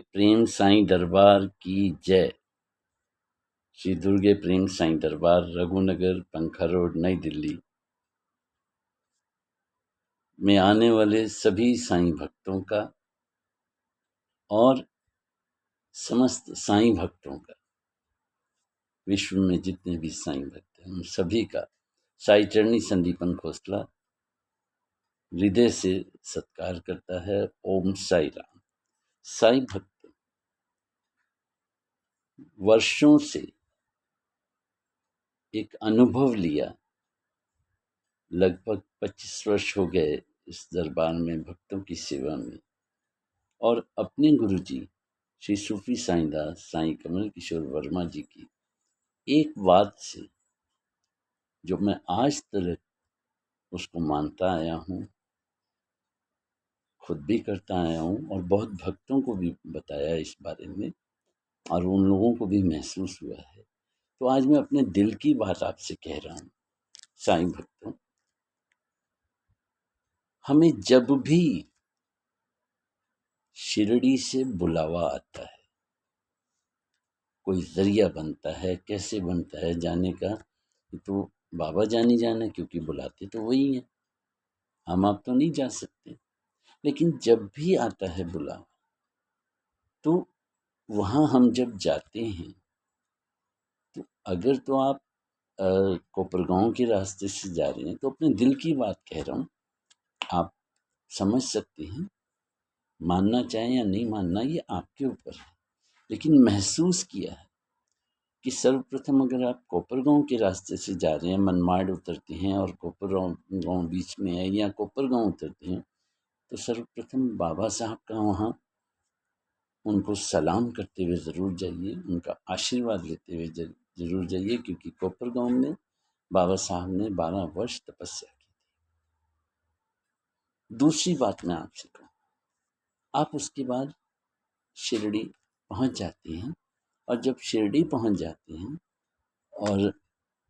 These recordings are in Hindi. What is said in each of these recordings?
प्रेम साईं दरबार की जय। श्री दुर्गे प्रेम साईं दरबार, रघुनगर, पंखा रोड, नई दिल्ली में आने वाले सभी साईं भक्तों का और समस्त साईं भक्तों का, विश्व में जितने भी साईं भक्त हैं उन सभी का साई चरणी संदीपन खोसला हृदय से सत्कार करता है। ओम साई राम। साईं भक्त वर्षों से एक अनुभव लिया, लगभग 25 वर्ष हो गए इस दरबार में भक्तों की सेवा में, और अपने गुरुजी श्री सूफी साईंदास साईं कमल किशोर वर्मा जी की एक बात से जो मैं आज तक उसको मानता आया हूँ, खुद भी करता आया हूँ और बहुत भक्तों को भी बताया इस बारे में, और उन लोगों को भी महसूस हुआ है। तो आज मैं अपने दिल की बात आपसे कह रहा हूँ। साईं भक्तों, हमें जब भी शिरडी से बुलावा आता है, कोई जरिया बनता है, कैसे बनता है जाने का, तो बाबा जानी जाना, क्योंकि बुलाते तो वही हैं, हम आप तो नहीं जा सकते। लेकिन जब भी आता है बुलावा, तो वहाँ हम जब जाते हैं, तो अगर तो आप कोपरगांव के रास्ते से जा रहे हैं, तो अपने दिल की बात कह रहा हूँ, आप समझ सकते हैं, मानना चाहें या नहीं मानना ये आपके ऊपर है। लेकिन महसूस किया है कि सर्वप्रथम अगर आप कोपरगांव के रास्ते से जा रहे हैं, मनमाड़ उतरते हैं और कोपरगांव गाँव बीच में है, या कोपरगांव उतरते हैं, तो सर्वप्रथम बाबा साहब का वहाँ उनको सलाम करते हुए ज़रूर जाइए, उनका आशीर्वाद लेते हुए ज़रूर जाइए, क्योंकि कोपरगांव में बाबा साहब ने 12 वर्ष तपस्या की। दूसरी बात मैं आपसे कहूँ, आप उसके बाद शिरडी पहुँच जाते हैं, और जब शिरडी पहुँच जाते हैं और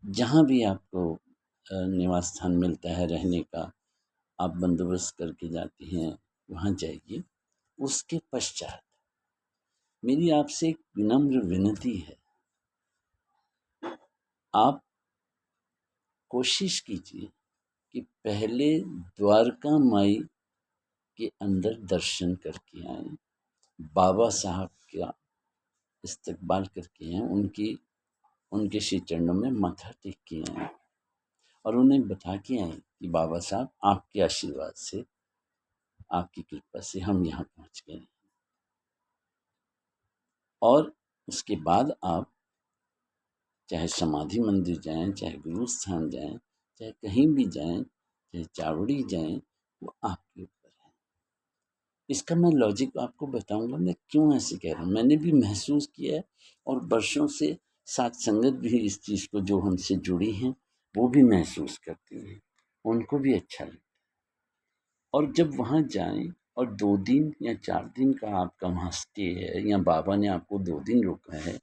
जहाँ भी आपको निवास स्थान मिलता है रहने का, आप बंदोबस्त करके जाते हैं, वहाँ जाइए। उसके पश्चात मेरी आपसे एक विनम्र विनती है, आप कोशिश कीजिए कि पहले द्वारका माई के अंदर दर्शन करके आएँ, बाबा साहब का इस्तकबाल करके आएँ, उनके श्री चरणों में माथा टेक के आएँ, और उन्हें बता के आएँ कि बाबा साहब आपके आशीर्वाद से, आपकी कृपा से हम यहाँ पहुँच गए। और उसके बाद आप चाहे समाधि मंदिर जाएं, चाहे गुरु स्थान जाएं, चाहे कहीं भी जाएं, चाहे चावड़ी जाएं, वो आपके ऊपर है। इसका मैं लॉजिक आपको बताऊंगा, मैं क्यों ऐसे कह रहा हूँ। मैंने भी महसूस किया है, और वर्षों से साथ संगत भी इस चीज़ को जो हमसे जुड़ी हैं वो भी महसूस करती हैं, उनको भी अच्छा लगता है। और जब वहाँ जाएं और 2 दिन या 4 दिन का आपका वहाँ स्टे है, या बाबा ने आपको 2 दिन रोका है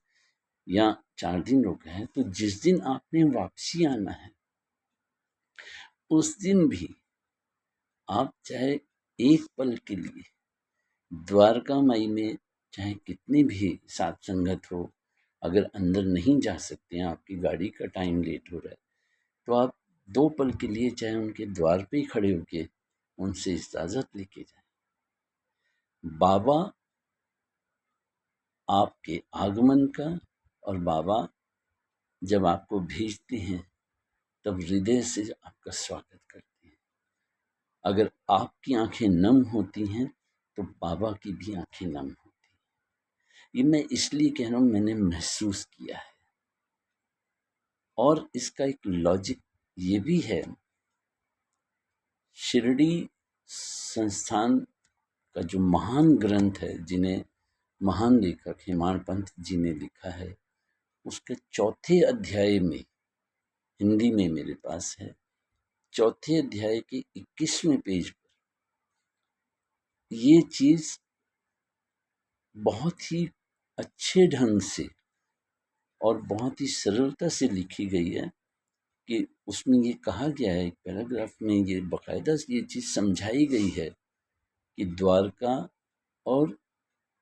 या 4 दिन रोका है, तो जिस दिन आपने वापसी आना है, उस दिन भी आप चाहे एक पल के लिए द्वारका माई में, चाहे कितनी भी साथ संगत हो, अगर अंदर नहीं जा सकते हैं, आपकी गाड़ी का टाइम लेट हो रहा है, तो आप 2 पल के लिए चाहे उनके द्वार पे ही खड़े होके उनसे इजाज़त लेके जाएं। बाबा आपके आगमन का, और बाबा जब आपको भेजते हैं तब हृदय से आपका स्वागत करते हैं। अगर आपकी आंखें नम होती हैं तो बाबा की भी आंखें नम होती हैं। ये मैं इसलिए कह रहा हूँ, मैंने महसूस किया है। और इसका एक लॉजिक ये भी है, शिरडी संस्थान का जो महान ग्रंथ है, जिन्हें महान लेखक हेमाड़ पंत जी ने लिखा है, उसके 4थे अध्याय में, हिंदी में मेरे पास है, 4थे अध्याय के 21वें पेज पर ये चीज़ बहुत ही अच्छे ढंग से और बहुत ही सरलता से लिखी गई है, कि उसमें ये कहा गया है, एक पैराग्राफ में ये बाकायदा ये चीज़ समझाई गई है कि द्वारका और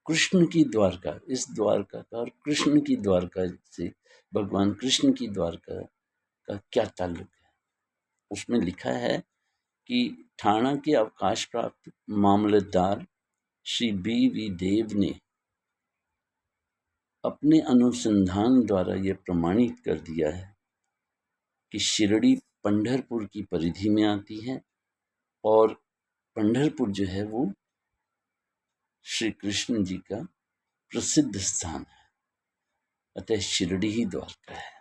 कृष्ण की द्वारका, इस द्वारका का और कृष्ण की द्वारका से, भगवान कृष्ण की द्वारका का क्या ताल्लुक है। उसमें लिखा है कि ठाणा के अवकाश प्राप्त मामलतदार श्री बी देव ने अपने अनुसंधान द्वारा यह प्रमाणित कर दिया है कि शिरडी पंढरपुर की परिधि में आती है और पंढरपुर जो है वो श्री कृष्ण जी का प्रसिद्ध स्थान है, अतः शिरडी ही द्वारका है।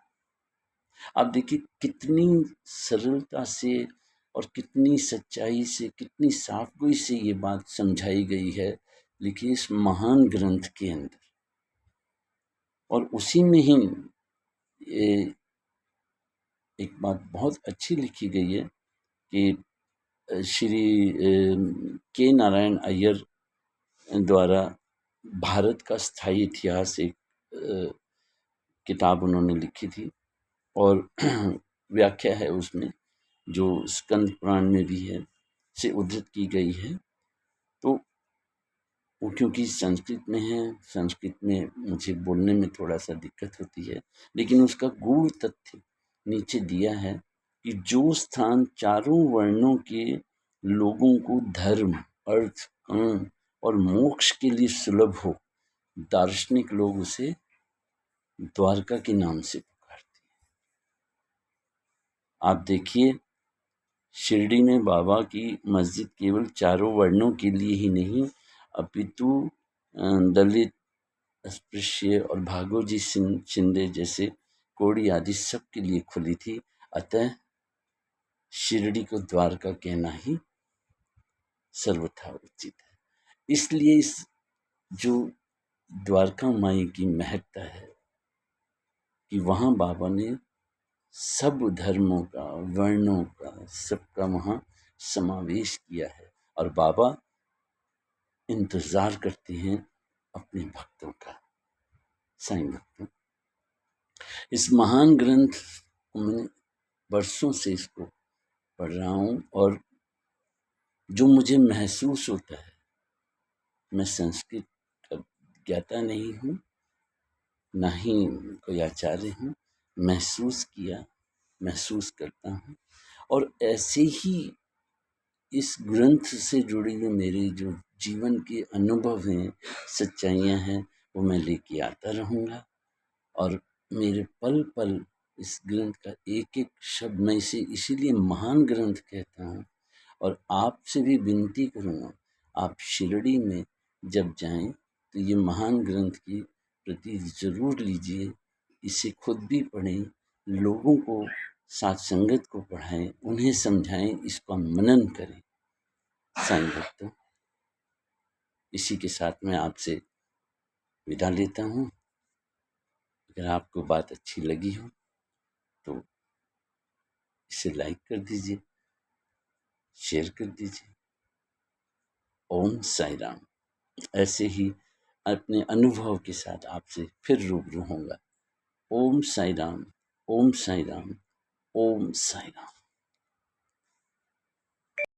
आप देखिए कितनी सरलता से और कितनी सच्चाई से, कितनी साफगोई से ये बात समझाई गई है, लिखी इस महान ग्रंथ के अंदर। और उसी में ही एक बात बहुत अच्छी लिखी गई है कि श्री के नारायण अय्यर द्वारा भारत का स्थायी इतिहास एक किताब उन्होंने लिखी थी और व्याख्या है उसमें जो स्कंद पुराण में भी है से उद्धृत की गई है। तो वो क्योंकि संस्कृत में है, संस्कृत में मुझे बोलने में थोड़ा सा दिक्कत होती है, लेकिन उसका गूढ़ तथ्य नीचे दिया है कि जो स्थान चारों वर्णों के लोगों को धर्म, अर्थ, काम और मोक्ष के लिए सुलभ हो, दार्शनिक लोग उसे द्वारका के नाम से पुकारते हैं। आप देखिए शिरडी में बाबा की मस्जिद केवल चारों वर्णों के लिए ही नहीं अपितु दलित, अस्पृश्य और भागोजी शिंदे जैसे कोड़ी आदि सब के लिए खुली थी। अतः शिरडी को द्वारका कहना ही सर्वथा उचित है। इसलिए इस जो द्वारका माई की महत्ता है कि वहाँ बाबा ने सब धर्मों का, वर्णों का, सबका वहाँ समावेश किया है और बाबा इंतजार करते हैं अपने भक्तों का, साईं भक्तों। इस महान ग्रंथ मैं वर्षों से इसको पढ़ रहा हूँ और जो मुझे महसूस होता है, मैं संस्कृत ज्ञाता नहीं हूँ, ना ही कोई आचार्य हूँ, महसूस करता हूँ और ऐसे ही इस ग्रंथ से जुड़ी हुई मेरी जो जीवन के अनुभव हैं, सच्चाइयाँ हैं, वो मैं लेके आता रहूँगा और मेरे पल पल इस ग्रंथ का एक एक शब्द, मैं इसे इसीलिए महान ग्रंथ कहता हूँ। और आपसे भी विनती करूँगा, आप शिरडी में जब जाएं तो ये महान ग्रंथ की प्रति ज़रूर लीजिए, इसे खुद भी पढ़ें, लोगों को, साथ संगत को पढ़ाएं, उन्हें समझाएं, इसका मनन करें। साईं भक्तों, इसी के साथ मैं आपसे विदा लेता हूँ। अगर आपको बात अच्छी लगी हो तो इसे लाइक कर दीजिए, शेयर कर दीजिए। ओम साई राम। ऐसे ही अपने अनुभव के साथ आपसे फिर रूबरू होऊंगा। ओम साई राम, ओम साई राम, ओम साई राम।